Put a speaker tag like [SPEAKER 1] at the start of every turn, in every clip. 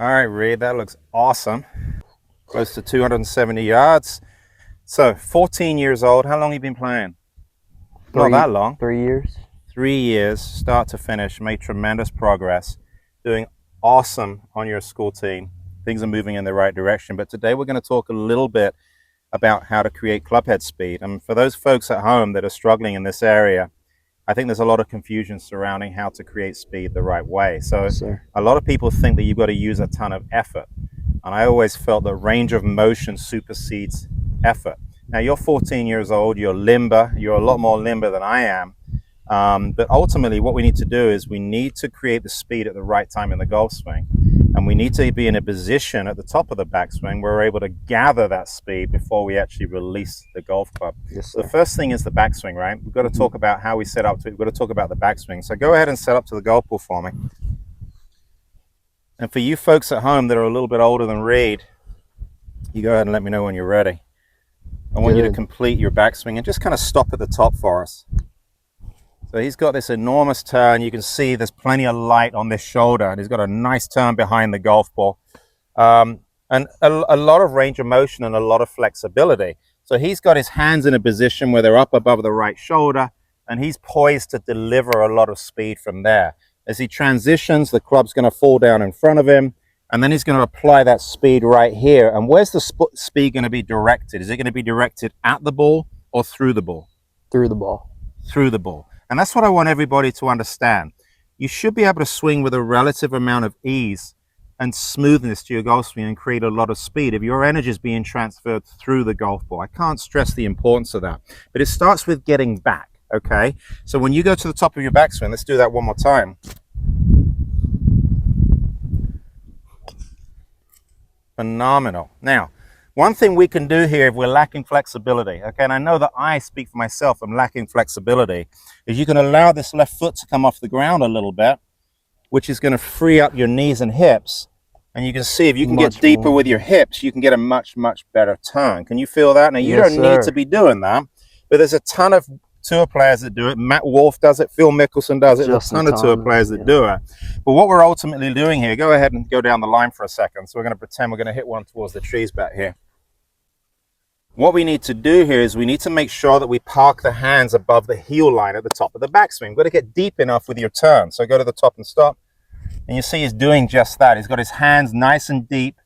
[SPEAKER 1] All right, Reed, that looks awesome. Close to 270 yards. So 14 years old. How long have you been playing? Not that long.
[SPEAKER 2] 3 years.
[SPEAKER 1] 3 years, start to finish, made tremendous progress, doing awesome on your school team. Things are moving in the right direction. But today we're going to talk a little bit about how to create club head speed. And for those folks at home that are struggling in this area, I think there's a lot of confusion surrounding how to create speed the right way. So a lot of people think that you've got to use a ton of effort. And I always felt that range of motion supersedes effort. Now you're 14 years old, you're limber, you're a lot more limber than I am. But ultimately what we need to do is we need to create the speed at the right time in the golf swing. And we need to be in a position at the top of the backswing where we're able to gather that speed before we actually release the golf club.
[SPEAKER 2] Yes,
[SPEAKER 1] So the first thing is the backswing, right? We've got to talk about how we set up to it. We've got to talk about the backswing. So go ahead and set up to the golf ball for me. And for you folks at home that are a little bit older than Reed, you go ahead and let me know when you're ready. I want you to complete your backswing and just kind of stop at the top for us. So he's got this enormous turn. You can see there's plenty of light on this shoulder, and he's got a nice turn behind the golf ball. And a lot of range of motion and a lot of flexibility. So he's got his hands in a position where they're up above the right shoulder, and he's poised to deliver a lot of speed from there. As he transitions, the club's going to fall down in front of him, and then he's going to apply that speed right here. And where's the speed going to be directed? Is it going to be directed at the ball or through the ball?
[SPEAKER 2] Through the ball.
[SPEAKER 1] Through the ball. And that's what I want everybody to understand. You should be able to swing with a relative amount of ease and smoothness to your golf swing and create a lot of speed if your energy is being transferred through the golf ball. I can't stress the importance of that. But it starts with getting back, okay? So when you go to the top of your backswing, let's do that one more time. Phenomenal. Now, one thing we can do here if we're lacking flexibility, okay, and I know that I speak for myself, I'm lacking flexibility, is you can allow this left foot to come off the ground a little bit, which is going to free up your knees and hips. And you can see if you can get deeper with your hips, you can get a much, much better turn. Can you feel that? Now, you don't need to be doing that, but there's a ton of tour players that do it. Matt Wolf does it, Phil Mickelson does it, there's a ton of tour players that do it. But what we're ultimately doing here, go ahead and go down the line for a second. So we're going to pretend we're going to hit one towards the trees back here. What we need to do here is we need to make sure that we park the hands above the heel line at the top of the backswing. We've got to get deep enough with your turn. So go to the top and stop. And you see he's doing just that. He's got his hands nice and deep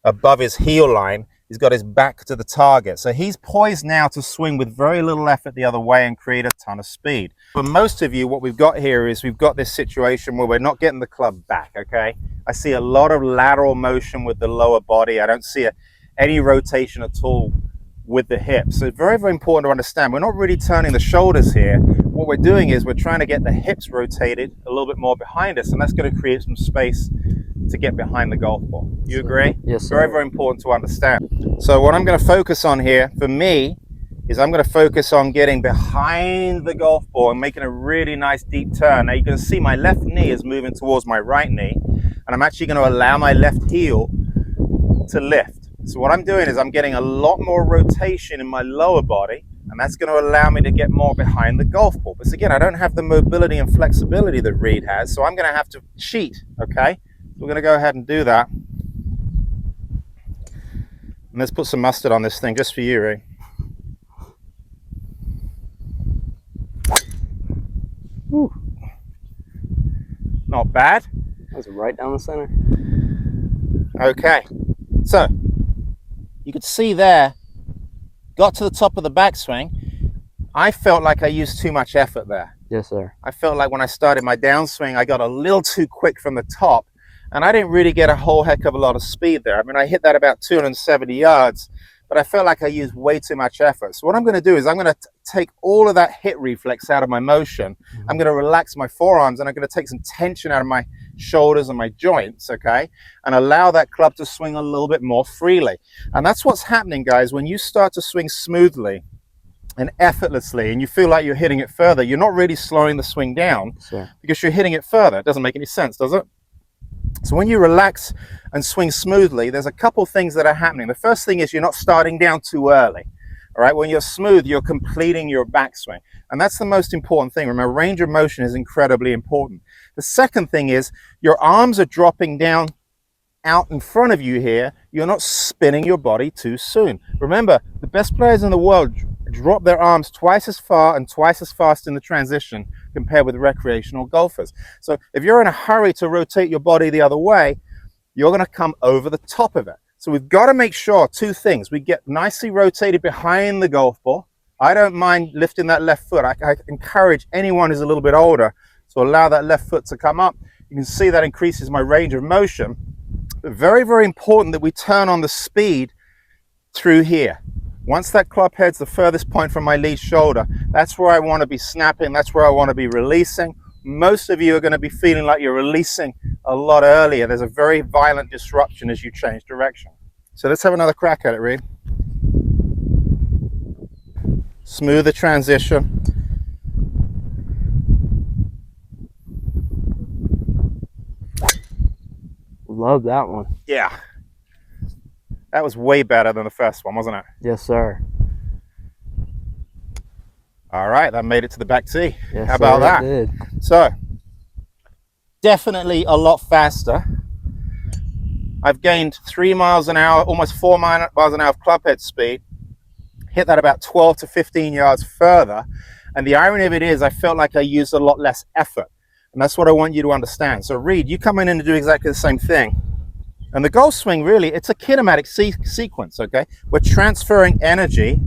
[SPEAKER 1] above his heel line. He's got his back to the target. So he's poised now to swing with very little effort the other way and create a ton of speed. For most of you, what we've got here is we've got this situation where we're not getting the club back, okay? I see a lot of lateral motion with the lower body. I don't see any rotation at all with the hips. So it's very, very important to understand. We're not really turning the shoulders here. What we're doing is we're trying to get the hips rotated a little bit more behind us, and that's going to create some space to get behind the golf ball. You agree?
[SPEAKER 2] Yes, sir.
[SPEAKER 1] Very, very important to understand. So what I'm going to focus on here, for me, is I'm going to focus on getting behind the golf ball and making a really nice deep turn. Now you can see my left knee is moving towards my right knee, and I'm actually going to allow my left heel to lift. So what I'm doing is I'm getting a lot more rotation in my lower body, and that's going to allow me to get more behind the golf ball. But again, I don't have the mobility and flexibility that Reed has, so I'm going to have to cheat, okay? So we're going to go ahead and do that. And let's put some mustard on this thing just for you, Reed. Whew. Not bad.
[SPEAKER 2] That's right down the center.
[SPEAKER 1] Okay, so you could see there, got to the top of the backswing. I felt like I used too much effort there.
[SPEAKER 2] Yes, sir.
[SPEAKER 1] I felt like when I started my downswing, I got a little too quick from the top, and I didn't really get a whole heck of a lot of speed there. I mean, I hit that about 270 yards, but I felt like I used way too much effort. So what I'm going to do is I'm going to take all of that hit reflex out of my motion. I'm going to relax my forearms, and I'm going to take some tension out of my shoulders and my joints, okay, and allow that club to swing a little bit more freely. And that's what's happening, guys. When you start to swing smoothly and effortlessly and you feel like you're hitting it further, you're not really slowing the swing down because you're hitting it further. It doesn't make any sense, does it? So when you relax and swing smoothly, there's a couple things that are happening. The first thing is you're not starting down too early. All right, when you're smooth, you're completing your backswing. And that's the most important thing. Remember, range of motion is incredibly important. The second thing is your arms are dropping down out in front of you here, you're not spinning your body too soon. Remember, the best players in the world drop their arms twice as far and twice as fast in the transition compared with recreational golfers. So if you're in a hurry to rotate your body the other way, you're going to come over the top of it. So we've got to make sure two things. We get nicely rotated behind the golf ball. I don't mind lifting that left foot. I encourage anyone who's a little bit older to allow that left foot to come up. You can see that increases my range of motion. But very, very important that we turn on the speed through here. Once that club head's the furthest point from my lead shoulder, that's where I want to be snapping. That's where I want to be releasing. Most of you are going to be feeling like you're releasing a lot earlier. There's a very violent disruption as you change direction. So let's have another crack at it, Reed. Smooth the transition.
[SPEAKER 2] Love that one.
[SPEAKER 1] Yeah. That was way better than the first one, wasn't it?
[SPEAKER 2] Yes, sir.
[SPEAKER 1] All right, that made it to the back tee.
[SPEAKER 2] Yes,
[SPEAKER 1] how about
[SPEAKER 2] sir,
[SPEAKER 1] that?
[SPEAKER 2] it did.
[SPEAKER 1] So, definitely a lot faster. I've gained 3 miles an hour, almost 4 miles an hour of club head speed. Hit that about 12 to 15 yards further. And the irony of it is I felt like I used a lot less effort. And that's what I want you to understand. So Reed, you come in and do exactly the same thing. And the golf swing, really, it's a kinematic sequence, okay? We're transferring energy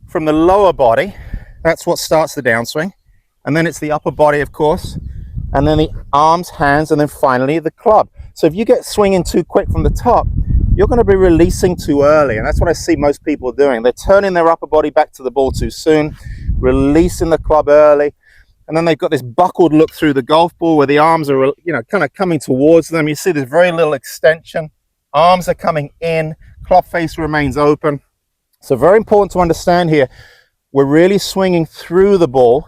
[SPEAKER 1] from the lower body. That's what starts the downswing. And then it's the upper body, of course. And then the arms, hands, and then finally the club. So if you get swinging too quick from the top, you're going to be releasing too early. And that's what I see most people doing. They're turning their upper body back to the ball too soon, releasing the club early. And then they've got this buckled look through the golf ball where the arms are, kind of coming towards them. You see there's very little extension. Arms are coming in. Club face remains open. So very important to understand here. We're really swinging through the ball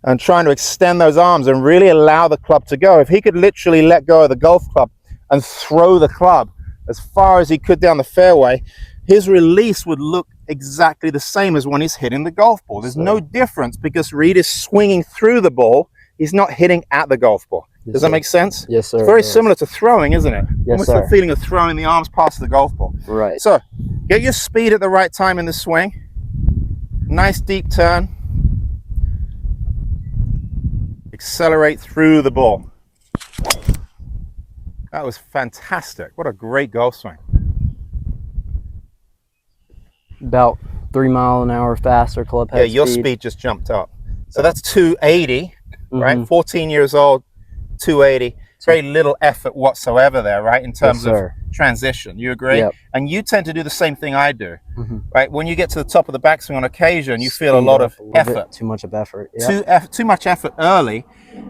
[SPEAKER 1] and trying to extend those arms and really allow the club to go. If he could literally let go of the golf club and throw the club as far as he could down the fairway, his release would look exactly the same as when he's hitting the golf ball. There's no difference because Reed is swinging through the ball. He's not hitting at the golf ball. Does that make sense?
[SPEAKER 2] Yes, sir.
[SPEAKER 1] It's very similar to throwing, isn't it?
[SPEAKER 2] Yes,
[SPEAKER 1] almost
[SPEAKER 2] sir.
[SPEAKER 1] the feeling of throwing the arms past the golf ball.
[SPEAKER 2] Right.
[SPEAKER 1] So get your speed at the right time in the swing. Nice deep turn. Accelerate through the ball. That was fantastic. What a great golf swing.
[SPEAKER 2] About 3 mile an hour faster club head
[SPEAKER 1] Yeah, your speed just jumped up. So that's 280, right? 14 years old, 280. Very little effort whatsoever there, right? In terms of transition. You agree?
[SPEAKER 2] Yep.
[SPEAKER 1] And you tend to do the same thing I do, right? When you get to the top of the backswing on occasion, you feel a lot of effort.
[SPEAKER 2] Too much of effort. Yep.
[SPEAKER 1] Too much effort early,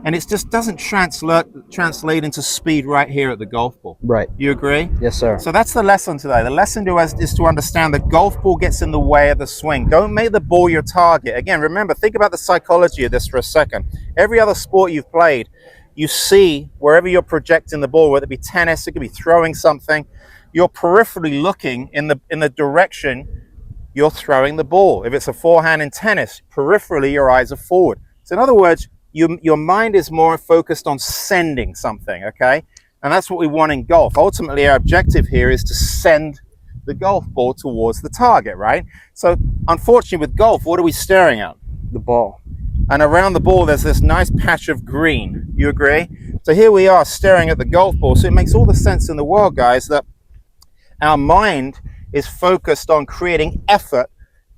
[SPEAKER 1] and it just doesn't translate into speed right here at the golf ball.
[SPEAKER 2] Right.
[SPEAKER 1] You agree?
[SPEAKER 2] Yes, sir.
[SPEAKER 1] So that's the lesson today. The lesson to us is to understand the golf ball gets in the way of the swing. Don't make the ball your target. Again, remember, think about the psychology of this for a second. Every other sport you've played, you see wherever you're projecting the ball, whether it be tennis, it could be throwing something, you're peripherally looking in the direction you're throwing the ball. If it's a forehand in tennis, peripherally your eyes are forward. So in other words, your mind is more focused on sending something, okay? And that's what we want in golf. Ultimately, our objective here is to send the golf ball towards the target, right? So unfortunately with golf, what are we staring at?
[SPEAKER 2] The ball.
[SPEAKER 1] And around the ball, there's this nice patch of green. You agree? So here we are staring at the golf ball. So it makes all the sense in the world, guys, that our mind is focused on creating effort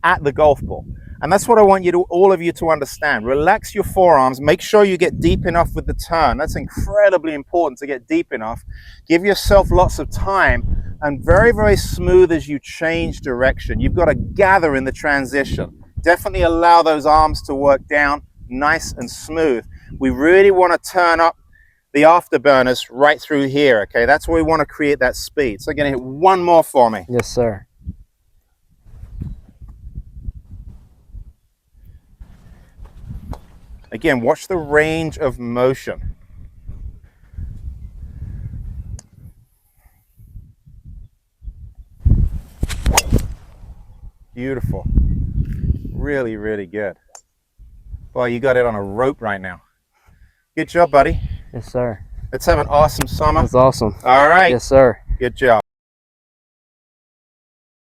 [SPEAKER 1] at the golf ball. And that's what I want all of you to understand. Relax your forearms. Make sure you get deep enough with the turn. That's incredibly important to get deep enough. Give yourself lots of time and very, very smooth as you change direction. You've got to gather in the transition. Definitely allow those arms to work down nice and smooth. We really want to turn up the afterburners right through here, okay? That's where we want to create that speed. So again, hit one more for me.
[SPEAKER 2] Yes, sir.
[SPEAKER 1] Again, watch the range of motion. Beautiful. Really, really good. Boy, you got it on a rope right now. Good job, buddy.
[SPEAKER 2] Yes, sir.
[SPEAKER 1] Let's have an awesome summer.
[SPEAKER 2] That's awesome.
[SPEAKER 1] All right.
[SPEAKER 2] Yes, sir.
[SPEAKER 1] Good job.